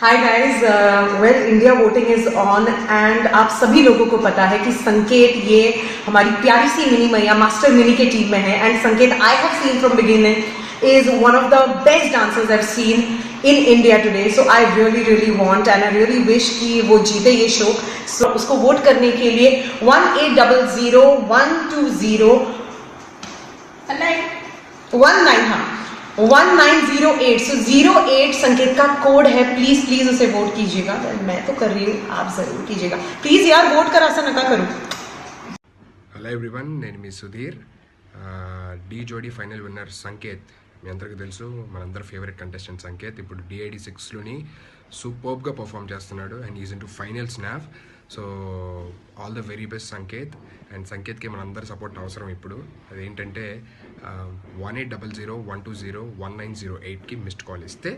Hi guys, well India voting is on and आप सभी लोगों को पता है कि संकेत ये हमारी प्यारी सी मिनी मैया मास्टर मिनी के टीम में है एंड संकेत I have seen from beginning is one of the best dancers I have seen in India today. So I really want and I really wish कि वो जीते ये शो. सो उसको वोट करने के लिए 1908 सो 08 संकेत का कोड है. प्लीज उसे वोट कीजिएगा. मैं तो कर रही हूँ, आप जरूर कीजिएगा प्लीज यार. वोट करा सा नका करूँ. హలో ఎవ్రీవన్, నేను మీ సుధీర్. డి జోడీ ఫైనల్ విన్నర్ సంకేత్ మీ అందరికీ తెలుసు. మనందరి ఫేవరెట్ కంటెస్టెంట్ సంకేత్ ఇప్పుడు డిఐడి 6లోని సూపర్బ్గా పర్ఫామ్ చేస్తున్నాడు and is into finals now. So all the very best Sanket. And సంకేత్కి మనందరి సపోర్ట్ అవసరం ఇప్పుడు. అదేంటంటే 180012019008కి మిస్డ్ కాల్ ఇస్తే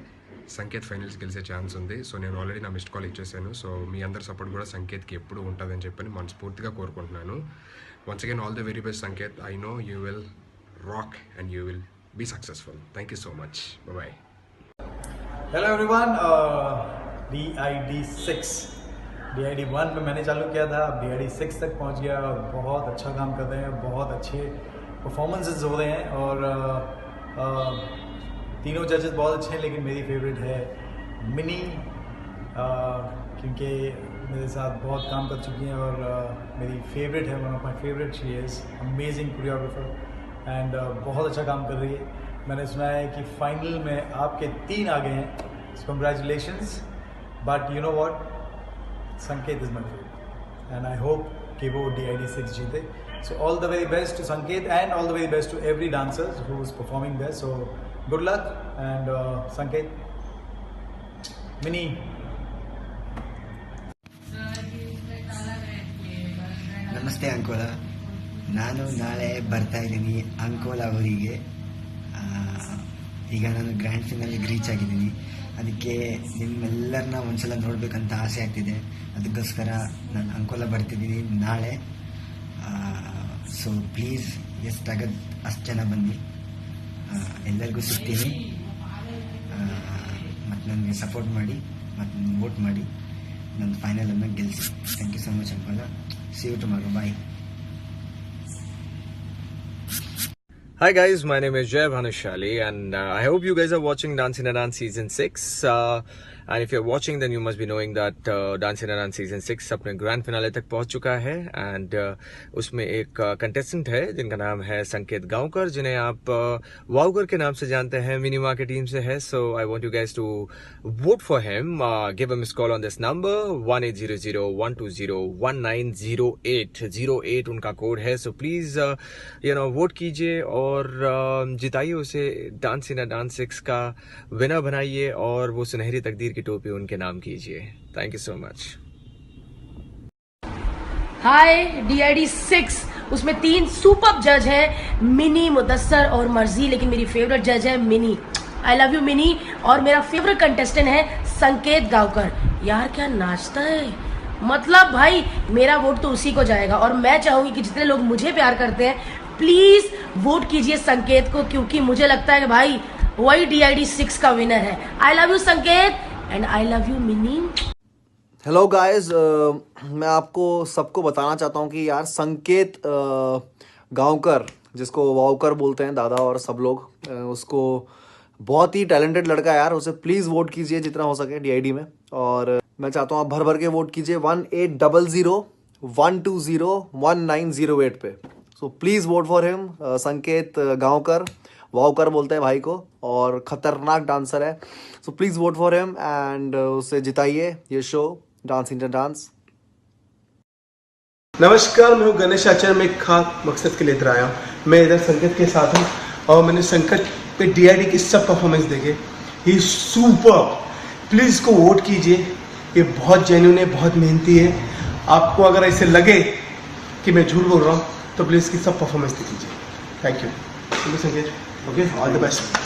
సంకేత్ ఫైనల్స్ గెలిచే ఛాన్స్ ఉంది. సో నేను ఆల్రెడీ నా మిస్డ్ కాల్ ఇచ్చేసాను. సో మీ అందరి సపోర్ట్ కూడా సంకేత్కి ఎప్పుడు ఉంటుందని చెప్పని మనస్ఫూర్తిగా కోరుకుంటున్నాను. Once again, all the very best, Sanket. I know you will rock and you will be successful. Thank you so much. Bye-bye. Hello everyone. DID6 DID1 में मैंने चालू किया था, अब DID6 तक पहुंच गया. बहुत अच्छा काम कर रहे हैं, बहुत अच्छे परफॉर्मेंसेस हो रहे हैं और तीनों जजेस बहुत अच्छे हैं. लेकिन मेरी फेवरेट है मिनी, क्योंकि मेरे साथ बहुत काम कर चुकी हैं और मेरी फेवरेट है. One of my favourite. She is amazing choreographer and बहुत अच्छा काम कर रही है. मैंने सुना है कि फाइनल में आपके 3 आ गए हैं. Congratulations. But you know what, Sanket is my favourite and I hope कि वो DID6 जीते. So all the very best to Sanket and all the very best to every dancers who is performing there. So good luck and Sanket Mini. ನಮಸ್ತೆ ಅಂಕೋಲ. ನಾನು ನಾಳೆ ಬರ್ತಾ ಇದ್ದೀನಿ ಅಂಕೋಲ ಊರಿಗೆ. ಈಗ ನಾನು ಗ್ರ್ಯಾಂಡ್ ಫಿನಾಲಿಗೆ ರೀಚ್ ಆಗಿದ್ದೀನಿ. ಅದಕ್ಕೆ ನಿಮ್ಮೆಲ್ಲರನ್ನ ಒಂದ್ಸಲ ನೋಡಬೇಕಂತ ಆಸೆ ಆಗ್ತಿದೆ. ಅದಕ್ಕೋಸ್ಕರ ನಾನು ಅಂಕೋಲ ಬರ್ತಿದ್ದೀನಿ ನಾಳೆ. ಸೊ ಪ್ಲೀಸ್ ಎಷ್ಟಾಗದು ಅಷ್ಟು ಜನ ಬನ್ನಿ. ಎಲ್ಲರಿಗೂ ಸಿಗ್ತೀನಿ. ಮತ್ತು ನನಗೆ ಸಪೋರ್ಟ್ ಮಾಡಿ ಮತ್ತು ವೋಟ್ ಮಾಡಿ ನನ್ನ ಫೈನಲನ್ನು ಗೆಲ್ಲಿಸಿ. Thank you so much Ankola. See you tomorrow. Bye. Hi guys, my name is Jay Bhanushali and I hope you guys are watching Dance in a Dance Season 6. And if you're watching then you must be knowing that Dance in a Dance Season 6 अपने grand finale तक पहुंच चुका है. And उसमें एक contestant है जिनका नाम है संकेत गांवकर, जिन्हें आप वाउकर के नाम से जानते हैं. मिनीमा की टीम से है. So I want you guys to vote for him. Give him missed call on this number 18001201201908 उनका कोड है. सो प्लीज वोट कीजिए और जिताइए उसे. डांस इन अ डांस 6 का विनर बनाइए और वो सुनहरी तकदीर की टोपी उनके नाम कीजिए. Thank you so much. Hi, DID6 उसमें 3 सुपर जज हैं, मिनी, मुदस्सर और मर्जी. लेकिन मेरी फेवरेट जज है mini. I love you mini. और मेरा फेवरेट कंटेस्टेंट है संकेत गांवकर. यार क्या नाचता है, मतलब भाई मेरा वोट तो उसी को जाएगा. और मैं चाहूंगी कि जितने लोग मुझे प्यार करते हैं प्लीज वोट कीजिए संकेत को, क्योंकि मुझे लगता है कि भाई वही DID6 का विनर है. आई लव यू संकेत and I love you mini. Hello guys, मैं आपको सबको बताना चाहता हूँ कि यार संकेत गांवकर, जिसको वाउकर बोलते हैं दादा और सब लोग, उसको बहुत ही टैलेंटेड लड़का है यार. उसे प्लीज़ वोट कीजिए जितना हो सके DID में. और मैं चाहता हूँ आप भर भर के वोट कीजिए 180012019008 पे. So please vote for him. संकेत गांवकर, वाउकर बोलते हैं भाई को, और ख़तरनाक डांसर है. So please vote for him and उसे जिताइए ये शो डांस इंडिया डांस. नमस्कार, मैं हूँ गणेश आचार्य. मैं एक खास मकसद के लिए इधर आया हूँ. मैं इधर संकेत के साथ हूँ और मैंने संकेत पे DID की सब परफॉर्मेंस देखे. ही सुपर. प्लीज़ इसको वोट कीजिए. ये बहुत जेन्युइन है, बहुत मेहनती है. आपको अगर ऐसे लगे कि मैं झूठ बोल रहा हूँ तो प्लीज़ इसकी सब परफॉर्मेंस दे दीजिए. थैंक यू संकेत. Okay, all the best.